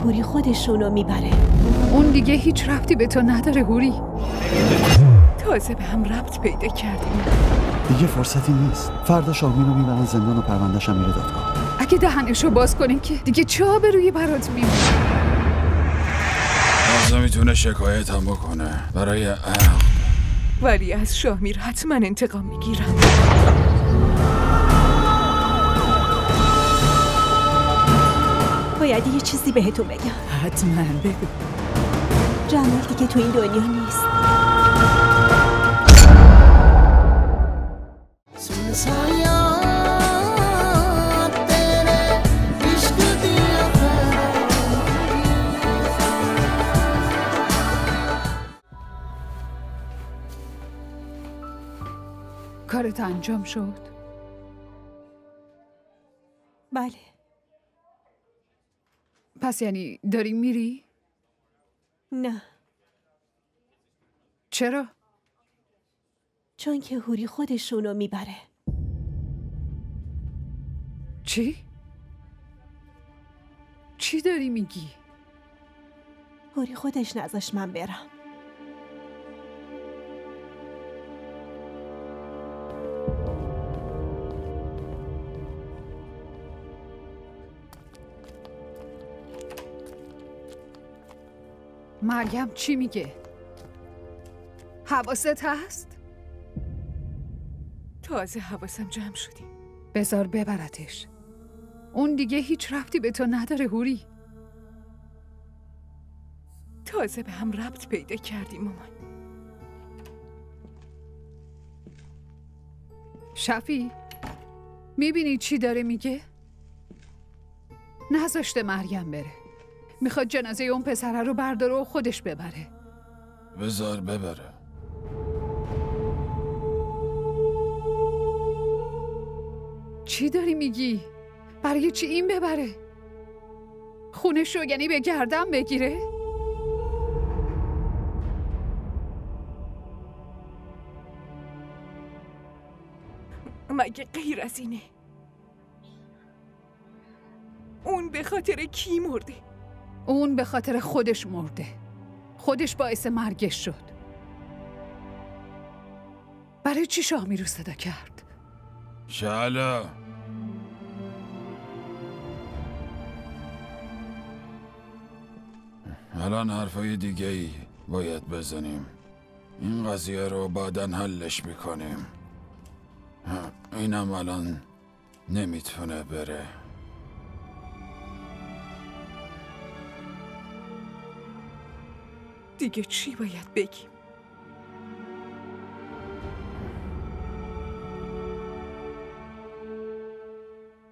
هوری خودشونو میبره. اون دیگه هیچ ربطی به تو نداره هوری. تازه به هم ربط پیدا کردیم. دیگه فرصتی نیست. فردا شاهمین رو میبرن زندان و پرونده‌ش هم میره دادگاه. اگه دهنشو باز کنیم که دیگه چه آبرویی برات میمونه. نازا میتونه شکایت هم بکنه برای ولی از شاهمیر حتما انتقام میگیرم. باید یه چیزی بهتون بگم. حتما بگو. جمال دیگه تو این دنیا نیست. کارت انجام شد؟ بله. پس یعنی داری میری؟ نه. چرا؟ چون که هوری خودشونو میبره. چی؟ چی داری میگی؟ هوری خودش نذاش من برم. مریم چی میگه؟ حواست هست؟ تازه حواسم جمع شدی. بذار ببرتش. اون دیگه هیچ ربطی به تو نداره هوری. تازه به هم ربط پیدا کردیم مامان. شفی میبینی چی داره میگه؟ نذاشته مریم بره. میخواد جنازه اون پسره رو برداره و خودش ببره. بذار ببره. چی داری میگی؟ برای چی این ببره؟ خونش رو یعنی به گردن بگیره؟ مگه غیر از اینه؟ اون به خاطر کی مرده؟ اون به خاطر خودش مرده. خودش باعث مرگش شد. برای چی شاهمیر رو صدا کرد؟ شعله الان حرفای دیگه ای باید بزنیم. این قضیه رو بعداً حلش میکنیم. اینم الان نمیتونه بره. دیگه چی باید بگیم؟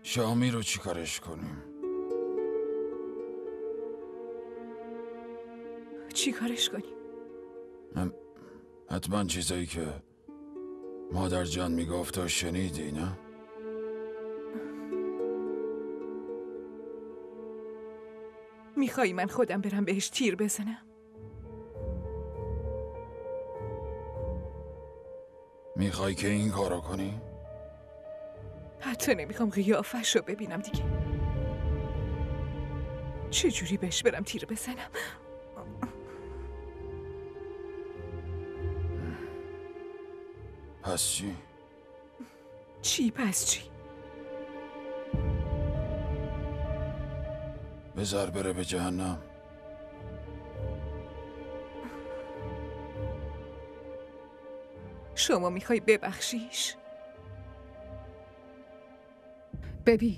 شامی رو چی کارش کنیم؟ چی کارش کنیم؟ حتما چیزایی که مادر جان میگفت و شنیدی نه؟ میخوایی من خودم برم بهش تیر بزنم؟ میخوای که این کارو کنی؟ حتی نمیخوام قیافش رو ببینم دیگه. چجوری بهش برم تیر بزنم؟ پس چی؟ چی پس چی؟ بذار بره به جهنم. شما میخوای ببخشیش؟ ببین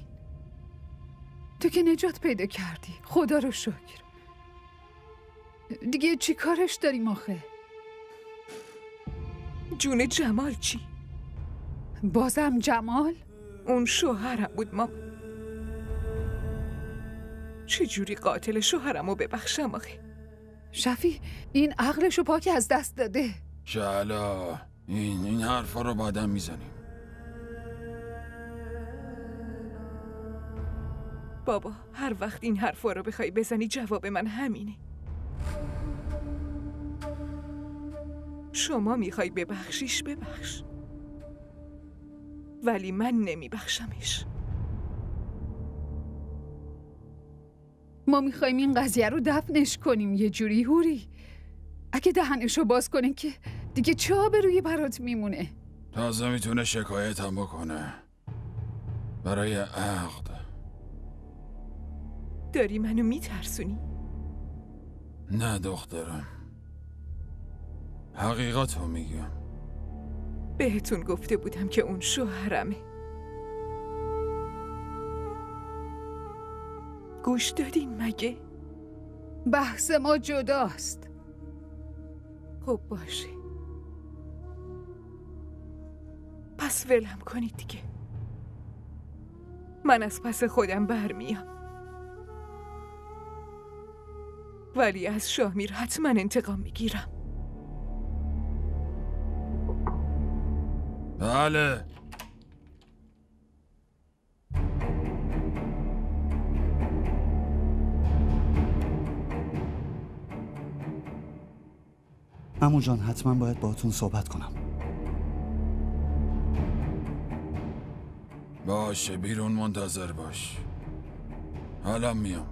تو که نجات پیدا کردی، خدا رو شکر. دیگه چی کارش داریم آخه؟ جون جمال چی؟ بازم جمال؟ اون شوهرم بود مامان. چجوری قاتل شوهرمو ببخشم آخه؟ شفی این عقلشو پاک از دست داده. شعلا این حرفا رو بعداً میزنیم. بابا هر وقت این حرفا رو بخوای بزنی جواب من همینه. شما میخوای ببخشیش ببخش، ولی من نمیبخشمش. ما میخوایم این قضیه رو دفنش کنیم یه جوری. هوری اگه دهنشو باز کنه که دیگه چه آبرویی برات میمونه؟ تازه میتونه شکایت هم بکنه برای عقد. داری منو میترسونی؟ نه دخترم، حقیقتو میگم. بهتون گفته بودم که اون شوهرمه. گوش دادین مگه؟ بحث ما جداست. خب باشه، پس ولم کنید دیگه. من از پس خودم برمیام، ولی از شاهمیر حتما انتقام میگیرم. بله. عمو جان حتما باید باهاتون صحبت کنم. باشه، بیرون منتظر باش. حالا میام.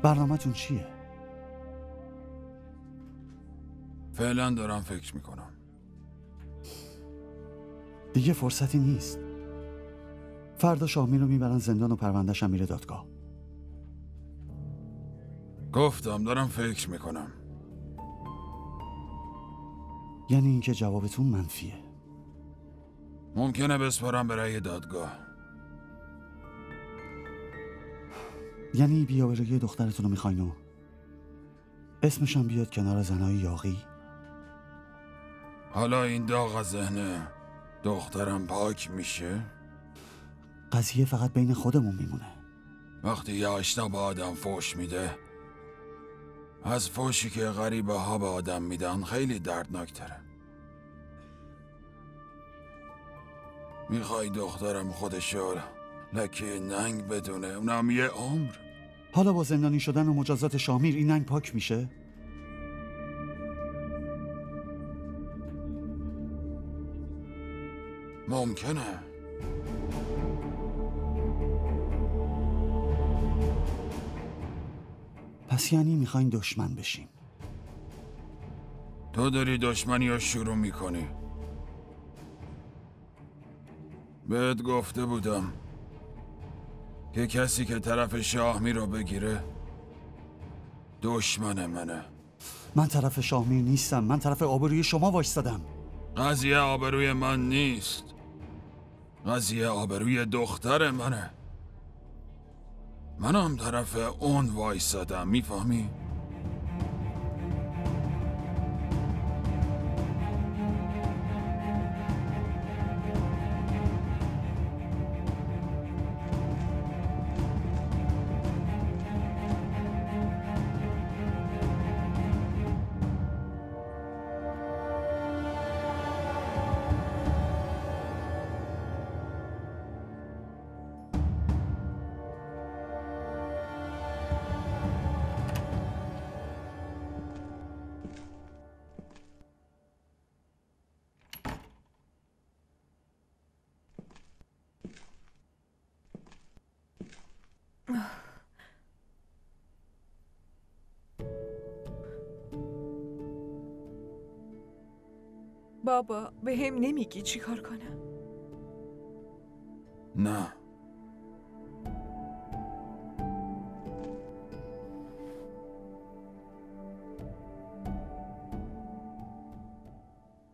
برنامه‌تون چیه؟ فعلا دارم فکر میکنم. دیگه فرصتی نیست. فردا شاهمیر رو میبرن زندان و پرونده‌ش هم میره دادگاه. گفتم دارم فکر میکنم. یعنی اینکه جوابتون منفیه. ممکنه بسپارم برای دادگاه. یعنی بیاورگی دخترتون رو میخواین و اسمش هم بیاد کنار زنای یاغی؟ حالا این داغ از ذهن دخترم پاک میشه؟ قضیه فقط بین خودمون میمونه. وقتی یه آشنا به آدم فوش میده، از فوشی که غریبه ها به آدم میدن خیلی دردناکتره. میخوای دخترم خودشو لکه ننگ بدونه، اونم یه عمر؟ حالا با زندانی شدن و مجازات شاهمیر این ننگ پاک میشه؟ ممکنه. پس یعنی میخواین دشمن بشیم؟ تو داری دشمنی رو شروع میکنی. بهت گفته بودم که کسی که طرف شاهمیر رو بگیره دشمن منه. من طرف شاهمیر نیستم، من طرف آبروی شما وایستادم. قضیه آبروی من نیست، قضیه آبروی دختر منه. منم طرف اون وایستادم، میفهمی؟ بابا به هم نمیگی چی کار کنم؟ نه.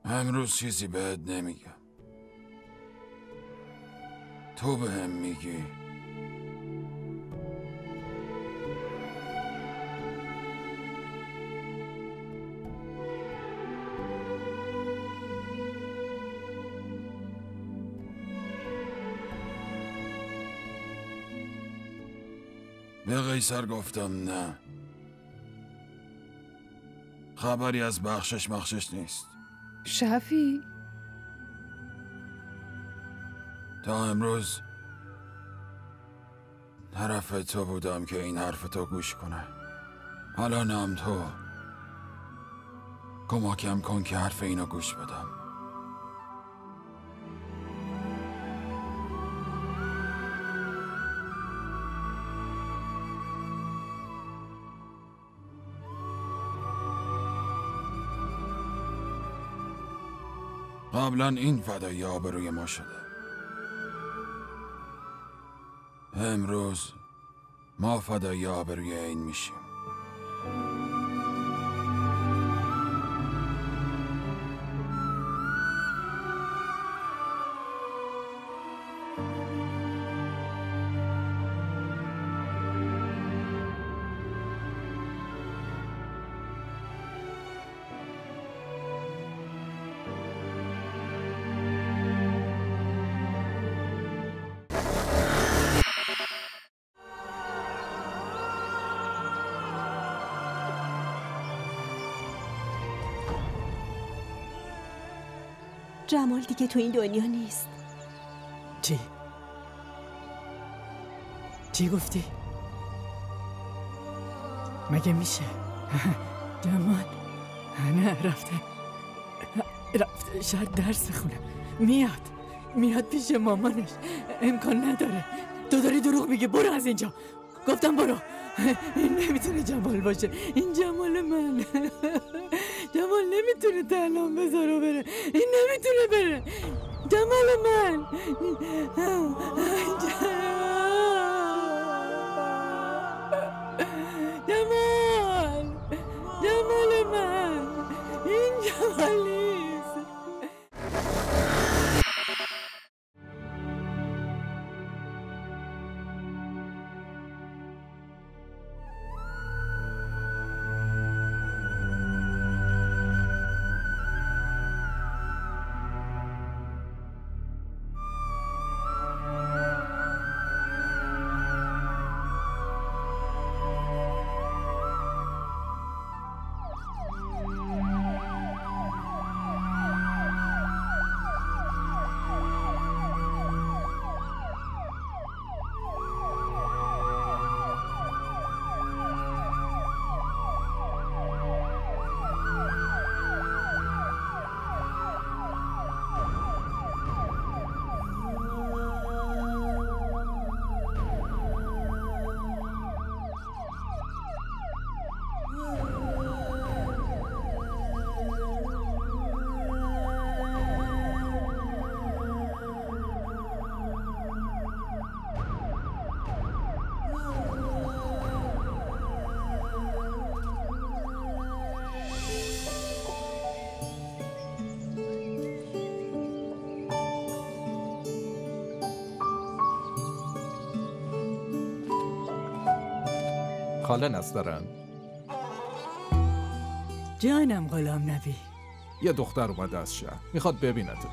امروز چیزی بهت نمیگم، تو بهم میگی. به قیصر گفتم نه. خبری از بخشش نیست. شفی تا امروز طرف تو بودم که این حرف تو گوش کنه. الانم تو کمکم کن که حرف اینو گوش بدم. قبلا این فدایی آبروی ما شده. امروز ما فدایی آبروی این میشیم. جمال دیگه تو این دنیا نیست. چی گفتی؟ مگه میشه؟ جمال نه رفته شاید درس بخونه. میاد پیش مامانش. امکان نداره. تو داری دروغ میگی. برو از اینجا. گفتم برو. این نمیتونه جمال باشه. این جمال من. جمال نمیتونه تنها بذاره بره. این نمیتونه بره. جمال من. جمال من. این جمال نیست. خاله نسترن. جانم غلام نبی. یه دختر اومده از شهر میخواد ببینتت.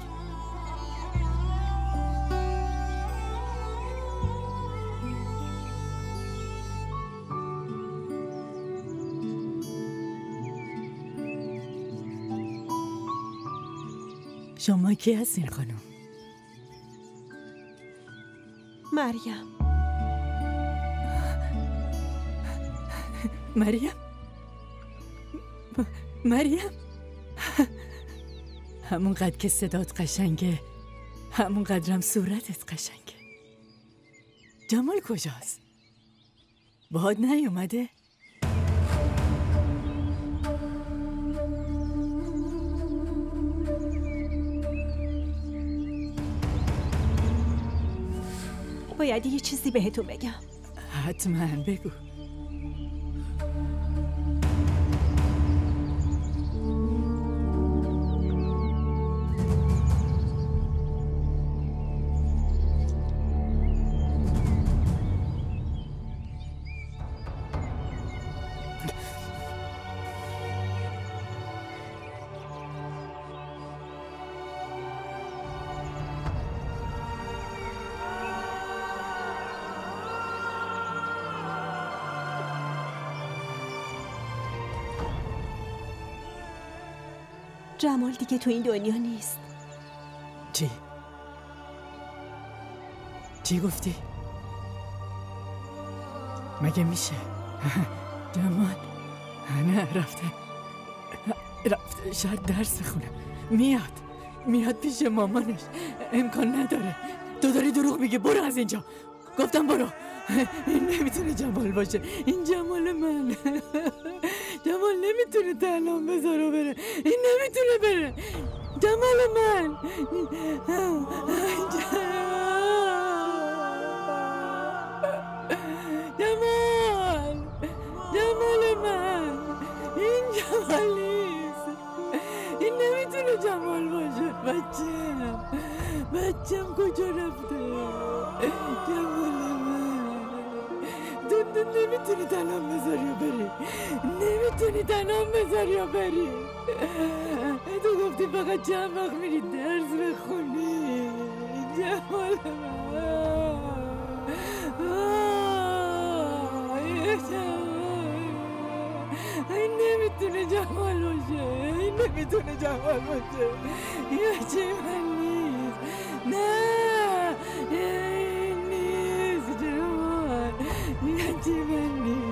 شما کی هستین خانم؟ مریم همونقدر که صدات قشنگه همونقدرم صورتت قشنگه. جمال کجاست؟ باهات نیومده؟ باید یه چیزی بهتون بگم. حتما بگو. جمال دیگه تو این دنیا نیست. چی گفتی؟ مگه میشه؟ جمال نه رفته شاید درس بخونه. میاد پیش مامانش. امکان نداره. تو داری دروغ میگی. برو از اینجا. گفتم برو. این نمیتونه جمال باشه. این جمال من. جمال نمیتونه تنها بذاره بره. این نمیتونه بره. جمال من. جمال من. این جمال نیست. این نمیتونه جمال باشه. بچم کجا رفته؟ جمال من. تو نمیتونی تنام بذاری و بری. نمیتونی تنام بذاری و بری. تو گفتی فقط چند وقت میری درس بخونی. جمال من. این نمیتونه جمال باشه. این نمیتونه جمال باشه. یه چی من نیست. نه این نیست جمال. یه چی من نیست.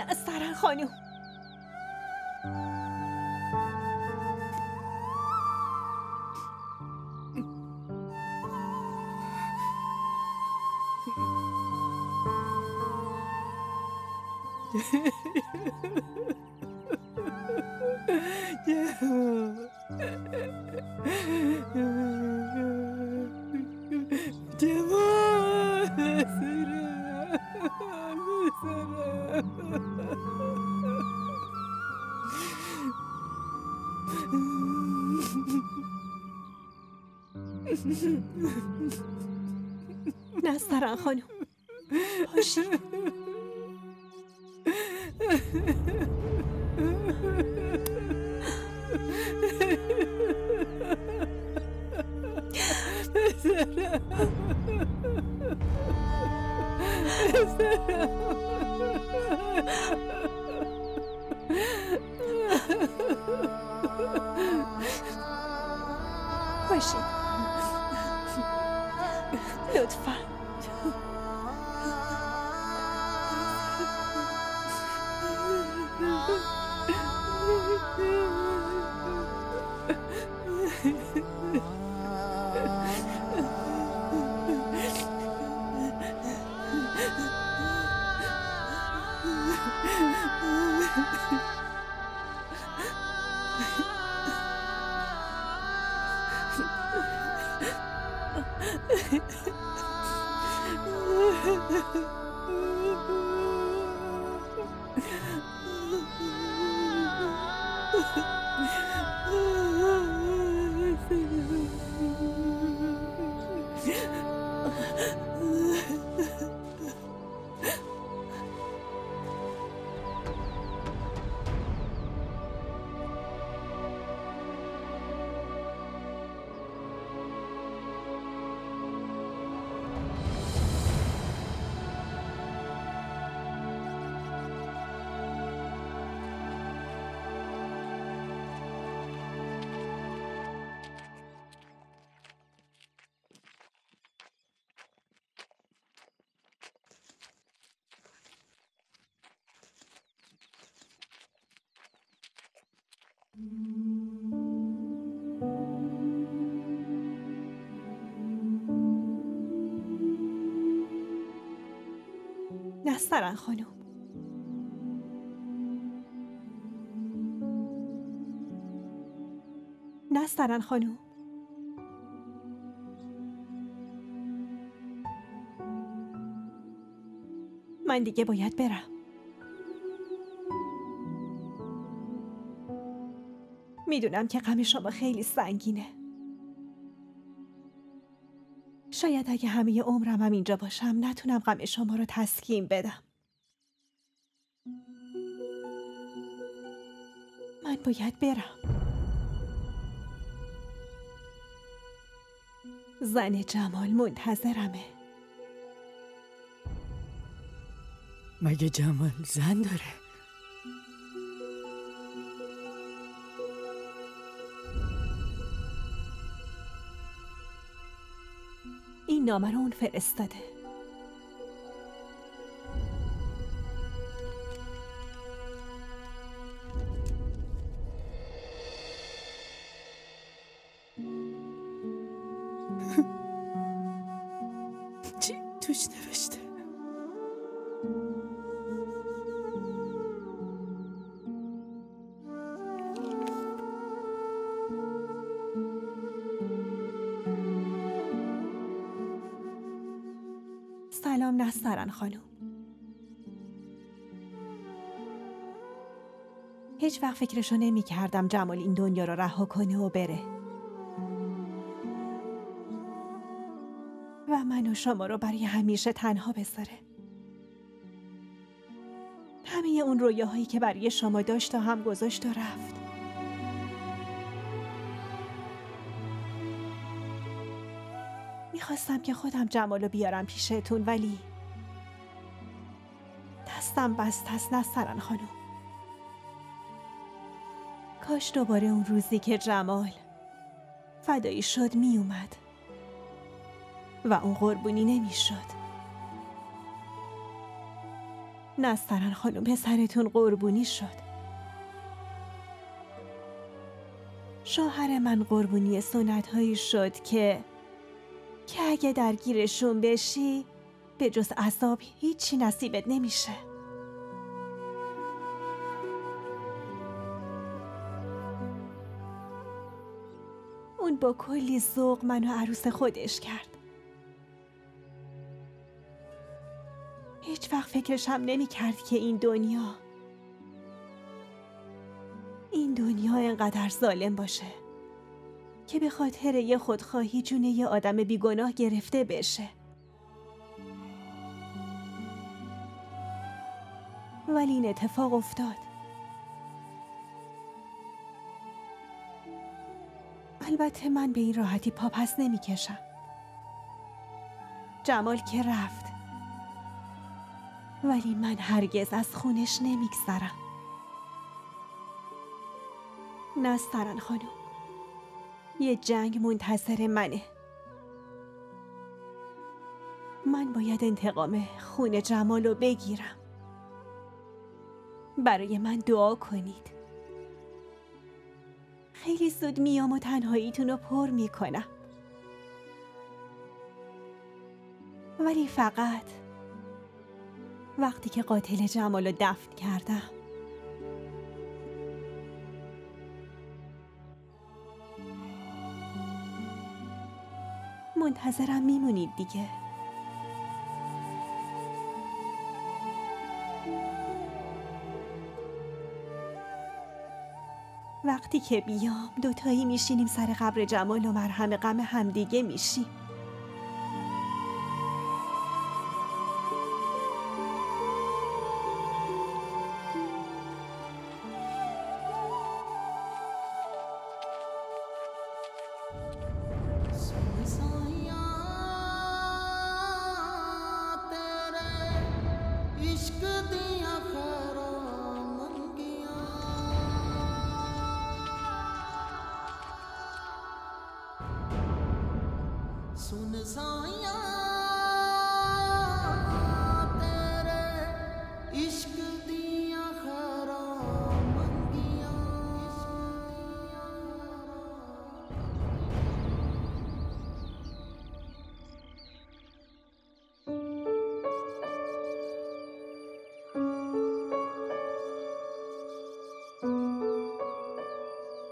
نسترن خانم. نسترن خانم باشید. باشید لطفاً. نسترن خانم. نسترن خانم. من دیگه باید برم. میدونم که غم شما خیلی سنگینه. شاید اگه همه عمرم هم اینجا باشم نتونم غم شما رو تسکین بدم. من باید برم. زن جمال منتظرمه. مگه جمال زن داره؟ این نامه رو اون فرستاده. چی توش نوشته؟ سلام نسترن خانم. هیچ وقت فکرشو نمی کردم جمال این دنیا رو رها کنه و بره و من و شما رو برای همیشه تنها بذاره. همه اون رویاهایی که برای شما داشت و هم گذاشت و رفت. میخواستم که خودم جمالو بیارم پیشتون ولی دستم بست است نسترن خانم. کاش دوباره اون روزی که جمال فدایی شد می اومد و اون قربونی نمی شد. نسترن خانم پسرتون قربونی شد. شوهر من قربونی سنت هایی شد که اگه درگیرشون بشی به جز عذاب هیچی نصیبت نمیشه. اون با کلی ذوق منو عروس خودش کرد. هیچ وقت فکرشم نمی کرد که این دنیا اینقدر ظالم باشه که به خاطر یه خودخواهی جون یه آدم بیگناه گرفته بشه. ولی این اتفاق افتاد. البته من به این راحتی پا پس نمی کشم. جمال که رفت ولی من هرگز از خونش نمیگذرم. نسترن خانم، یه جنگ منتظر منه. من باید انتقام خون جمال رو بگیرم. برای من دعا کنید. خیلی زود میام و تنهاییتون رو پر میکنم. ولی فقط وقتی که قاتل جمال رو دفن کردم. منتظرم میمونید دیگه. وقتی که بیام دوتایی میشینیم سر قبر جمال و مرهم غم همدیگه میشیم.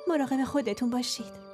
مراقب خودتون باشید.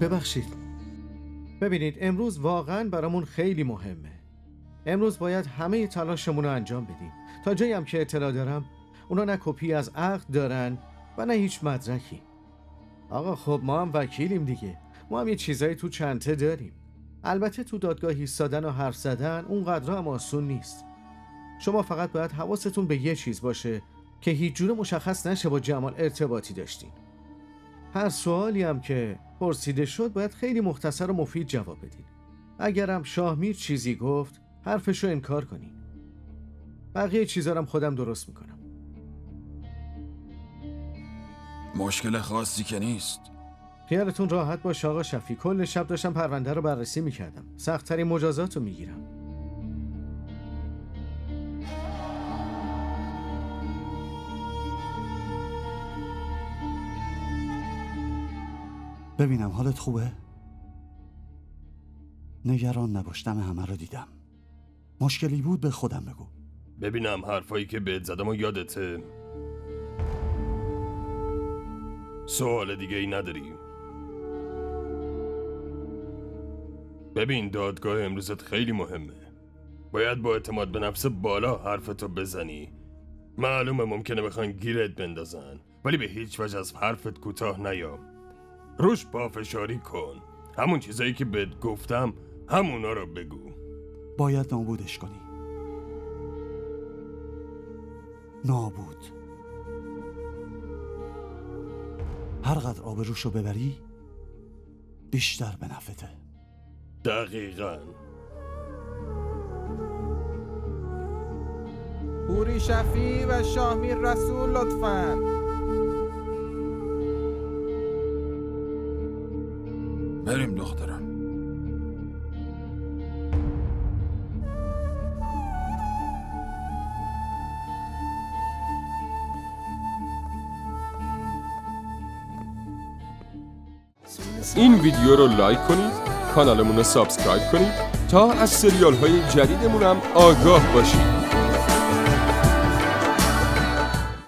ببخشید. ببینید امروز واقعا برامون خیلی مهمه. امروز باید همه تلاشمون رو انجام بدیم. تا جایی هم که اطلاع دارم اونا نه کپی از عقد دارن و نه هیچ مدرکی. آقا خب ما هم وکیلیم دیگه. ما هم یه چیزایی تو چنته داریم. البته تو دادگاه ایستادن و حرف زدن اونقدر هم آسون نیست. شما فقط باید حواستون به یه چیز باشه که هیچ جوره مشخص نشه با جمال ارتباطی داشتین. هر سوالی هم که پرسیده شد باید خیلی مختصر و مفید جواب بدین. اگرم شاهمیر چیزی گفت حرفشو انکار کنین. بقیه چیزا هم خودم درست میکنم. مشکل خاصی که نیست. خیالتون راحت باشه آقا شفیع. کل شب داشتم پرونده رو بررسی میکردم. سخت‌ترین مجازات رو میگیرم. ببینم حالت خوبه؟ نگران نباش، دم همه رو دیدم. مشکلی بود به خودم بگو. ببینم حرفایی که بهت زدم و یادته؟ سوال دیگه ای نداری؟ ببین دادگاه امروزت خیلی مهمه. باید با اعتماد به نفس بالا حرفتو بزنی. معلومه ممکنه بخوان گیرت بندازن، ولی به هیچ وجه از حرفت کوتاه نیا. روش پافشاری کن. همون چیزایی که بهت گفتم همونا رو بگو. باید نابودش کنی. نابود. هرقدر آبروشو ببری بیشتر به نفته. دقیقاً. پوری شفیع و شاهمیر رسول لطفاً. بریم دخترم. این ویدیو رو لایک کنید، کانالمون رو سابسکرایب کنید تا از سریال های جدیدمون هم آگاه باشید.